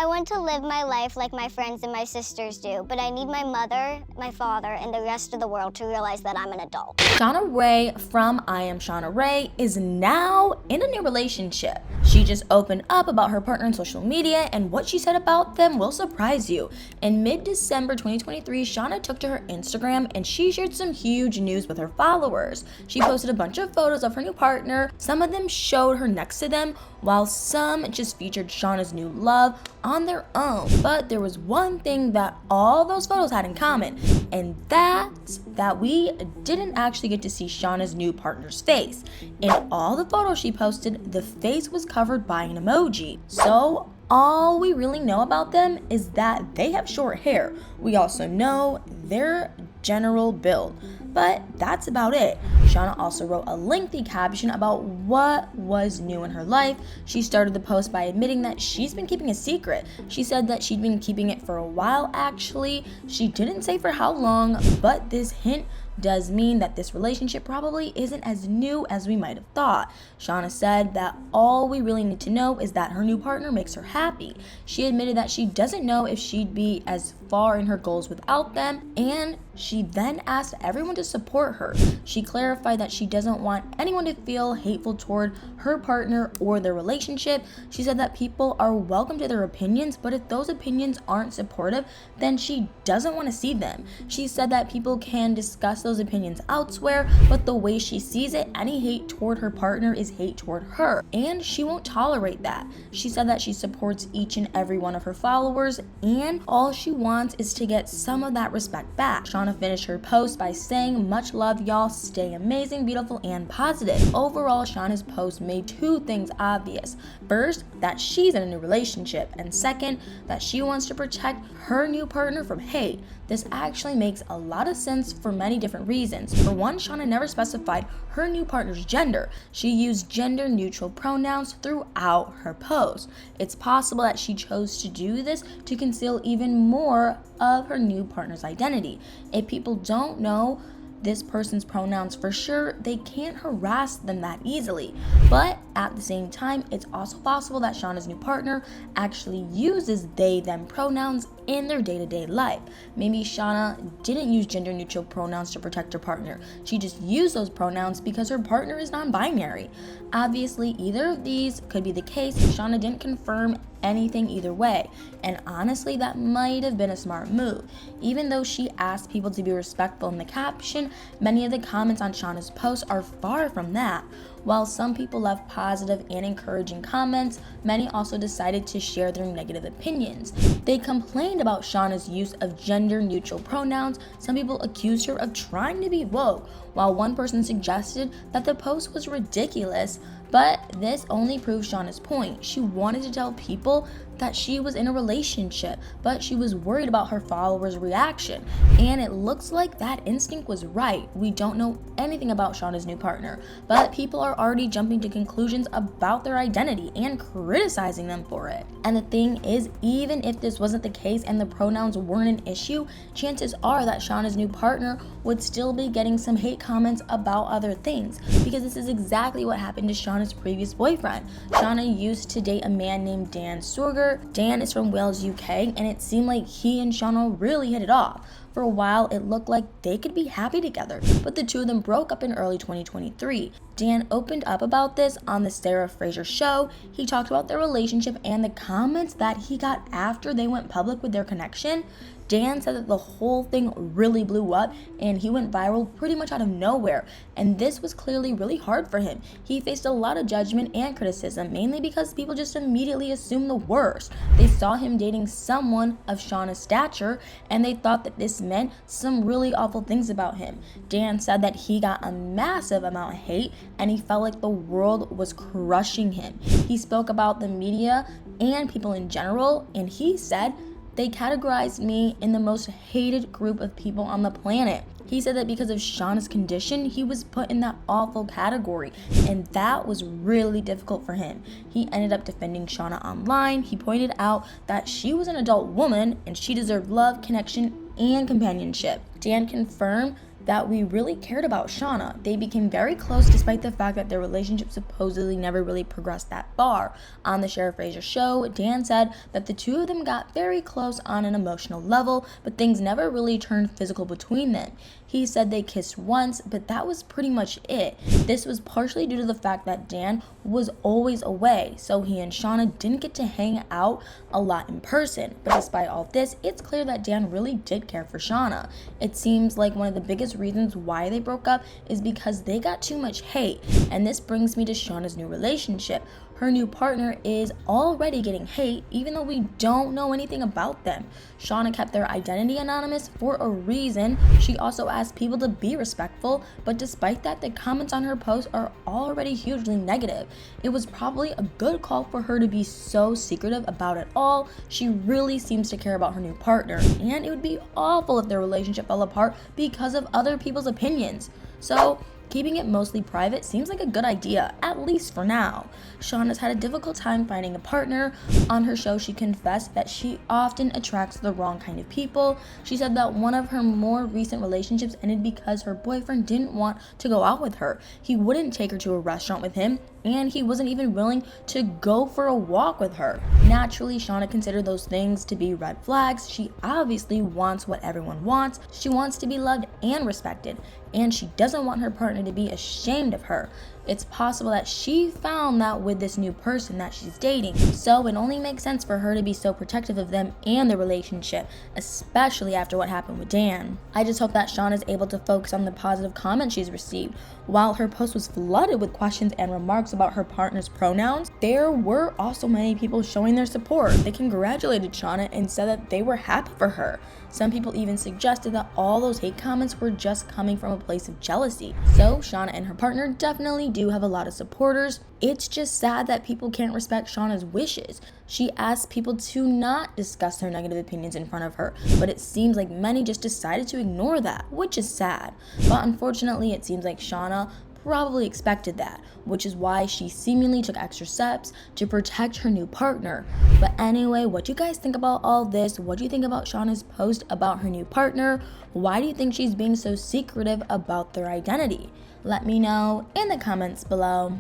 I want to live my life like my friends and my sisters do, but I need my mother, my father, and the rest of the world to realize that I'm an adult. Shauna Rae from I Am Shauna Rae is now in a new relationship. She just opened up about her partner on social media, and what she said about them will surprise you. In mid-December 2023, Shauna took to her Instagram and she shared some huge news with her followers. She posted a bunch of photos of her new partner. Some of them showed her next to them, while some just featured Shauna's new love on their own. But there was one thing that all those photos had in common, and that's that we didn't actually get to see Shauna's new partner's face. In all the photos she posted, the face was covered by an emoji. So all we really know about them is that they have short hair. We also know their general build, but that's about it. Shauna also wrote a lengthy caption about what was new in her life. She started the post by admitting that she's been keeping a secret. She said that she'd been keeping it for a while actually. She didn't say for how long, but this hint does mean that this relationship probably isn't as new as we might have thought. Shauna said that all we really need to know is that her new partner makes her happy. She admitted that she doesn't know if she'd be as far in her goals without them, and she then asked everyone to support her. She clarified that she doesn't want anyone to feel hateful toward her partner or their relationship. She said that people are welcome to their opinions, but if those opinions aren't supportive, then she doesn't want to see them. She said that people can discuss those opinions elsewhere, but the way she sees it, any hate toward her partner is hate toward her, and she won't tolerate that. She said that she supports each and every one of her followers, and all she wants is to get some of that respect back. Shauna finished her post by saying, "Much love, y'all. Stay amazing, beautiful, and positive." Overall, Shauna's post made two things obvious. First, that she's in a new relationship, and second, that she wants to protect her new partner from hate. This actually makes a lot of sense for many different reasons. For one, Shauna never specified her new partner's gender. She used gender-neutral pronouns throughout her post. It's possible that she chose to do this to conceal even more of her new partner's identity. If people don't know this person's pronouns for sure, they can't harass them that easily. But at the same time, it's also possible that Shauna's new partner actually uses they, them pronouns in their day-to-day life. Maybe Shauna didn't use gender-neutral pronouns to protect her partner. She just used those pronouns because her partner is non-binary. Obviously, either of these could be the case. Shauna didn't confirm anything either way, and honestly, that might have been a smart move. Even though she asked people to be respectful in the caption, many of the comments on Shauna's post are far from that. While some people left positive and encouraging comments, many also decided to share their negative opinions. They complained about Shauna's use of gender-neutral pronouns. Some people accused her of trying to be woke, while one person suggested that the post was ridiculous. But this only proves Shauna's point. She wanted to tell people that she was in a relationship, but she was worried about her followers' reaction. And it looks like that instinct was right. We don't know anything about Shauna's new partner, but people are already jumping to conclusions about their identity and criticizing them for it. And the thing is, even if this wasn't the case and the pronouns weren't an issue, chances are that Shauna's new partner would still be getting some hate comments about other things, because this is exactly what happened to Shauna's previous boyfriend. Shauna used to date a man named Dan Sorger. Dan is from Wales, UK, and it seemed like he and Shauna really hit it off. For a while, it looked like they could be happy together, but the two of them broke up in early 2023. Dan opened up about this on the Sarah Fraser show. He talked about their relationship and the comments that he got after they went public with their connection. Dan said that the whole thing really blew up and he went viral pretty much out of nowhere, and this was clearly really hard for him. He faced a lot of judgment and criticism, mainly because people just immediately assumed the worst. They saw him dating someone of Shauna's stature and they thought that this meant some really awful things about him. Dan said that he got a massive amount of hate and he felt like the world was crushing him. He spoke about the media and people in general, and he said, "They categorized me in the most hated group of people on the planet." He said that because of Shauna's condition, he was put in that awful category, and that was really difficult for him. He ended up defending Shauna online. He pointed out that she was an adult woman and she deserved love, connection, and companionship. Dan confirmed that we really cared about Shauna. They became very close despite the fact that their relationship supposedly never really progressed that far. On the Sheriff Fraser show, Dan said that the two of them got very close on an emotional level, but things never really turned physical between them. He said they kissed once, but that was pretty much it. This was partially due to the fact that Dan was always away, so he and Shauna didn't get to hang out a lot in person. But despite all this, it's clear that Dan really did care for Shauna. It seems like one of the biggest reasons why they broke up is because they got too much hate, and this brings me to Shauna's new relationship. Her new partner is already getting hate, even though we don't know anything about them. Shauna kept their identity anonymous for a reason. She also asked people to be respectful, but despite that, the comments on her post are already hugely negative. It was probably a good call for her to be so secretive about it all. She really seems to care about her new partner, and it would be awful if their relationship fell apart because of other people's opinions. So, keeping it mostly private seems like a good idea, at least for now. Shauna's had a difficult time finding a partner. On her show, she confessed that she often attracts the wrong kind of people. She said that one of her more recent relationships ended because her boyfriend didn't want to go out with her. He wouldn't take her to a restaurant with him, and he wasn't even willing to go for a walk with her. Naturally, Shauna considered those things to be red flags. She obviously wants what everyone wants. She wants to be loved and respected, and she doesn't want her partner to be ashamed of her. It's possible that she found that with this new person that she's dating, so it only makes sense for her to be so protective of them and their relationship, especially after what happened with Dan. I just hope that Shauna is able to focus on the positive comments she's received. While her post was flooded with questions and remarks about her partner's pronouns, there were also many people showing their support. They congratulated Shauna and said that they were happy for her. Some people even suggested that all those hate comments were just coming from a place of jealousy. So Shauna and her partner definitely do have a lot of supporters. It's just sad that people can't respect Shauna's wishes. She asked people to not discuss their negative opinions in front of her, but it seems like many just decided to ignore that, which is sad. But unfortunately, it seems like Shauna probably expected that, which is why she seemingly took extra steps to protect her new partner. But anyway, what do you guys think about all this? What do you think about Shauna's post about her new partner? Why do you think she's being so secretive about their identity? Let me know in the comments below.